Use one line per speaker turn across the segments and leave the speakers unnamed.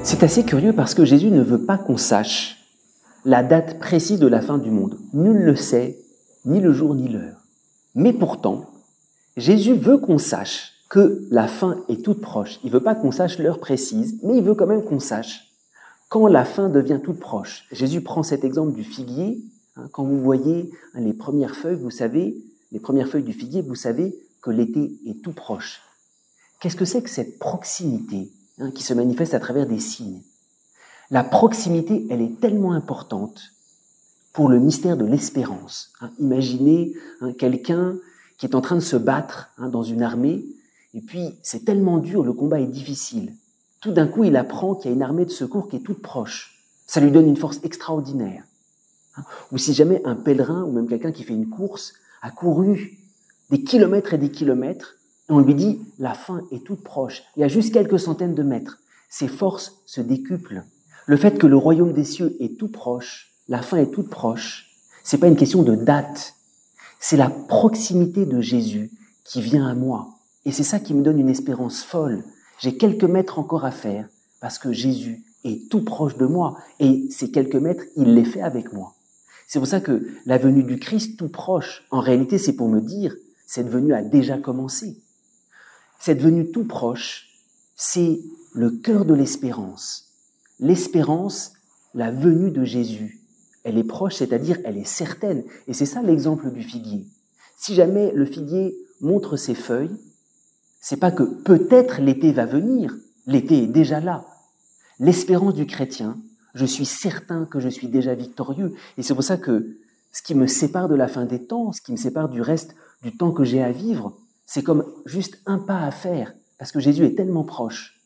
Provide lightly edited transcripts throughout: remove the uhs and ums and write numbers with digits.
C'est assez curieux parce que Jésus ne veut pas qu'on sache la date précise de la fin du monde. Nul ne le sait, ni le jour ni l'heure. Mais pourtant, Jésus veut qu'on sache que la fin est toute proche. Il ne veut pas qu'on sache l'heure précise, mais il veut quand même qu'on sache quand la fin devient toute proche. Jésus prend cet exemple du figuier. Quand vous voyez les premières feuilles, vous savez, les premières feuilles du figuier, vous savez que l'été est tout proche. Qu'est-ce que c'est que cette proximité qui se manifeste à travers des signes? La proximité, elle est tellement importante pour le mystère de l'espérance. Imaginez quelqu'un qui est en train de se battre dans une armée, et puis c'est tellement dur, le combat est difficile. Tout d'un coup, il apprend qu'il y a une armée de secours qui est toute proche. Ça lui donne une force extraordinaire. Ou si jamais un pèlerin, ou même quelqu'un qui fait une course, a couru des kilomètres et des kilomètres, et on lui dit « la fin est toute proche, il y a juste quelques centaines de mètres », ses forces se décuplent. Le fait que le royaume des cieux est tout proche, la fin est toute proche, ce n'est pas une question de date, c'est la proximité de Jésus qui vient à moi. Et c'est ça qui me donne une espérance folle. J'ai quelques mètres encore à faire parce que Jésus est tout proche de moi. Et ces quelques mètres, il les fait avec moi. C'est pour ça que la venue du Christ tout proche, en réalité, c'est pour me dire, cette venue a déjà commencé. Cette venue tout proche, c'est le cœur de l'espérance. L'espérance, la venue de Jésus, elle est proche, c'est-à-dire elle est certaine. Et c'est ça l'exemple du figuier. Si jamais le figuier montre ses feuilles, c'est pas que peut-être l'été va venir, l'été est déjà là. L'espérance du chrétien, je suis certain que je suis déjà victorieux. Et c'est pour ça que ce qui me sépare de la fin des temps, ce qui me sépare du reste du temps que j'ai à vivre, c'est comme juste un pas à faire, parce que Jésus est tellement proche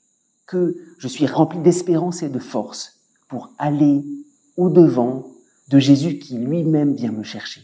que je suis rempli d'espérance et de force pour aller au-devant de Jésus qui lui-même vient me chercher.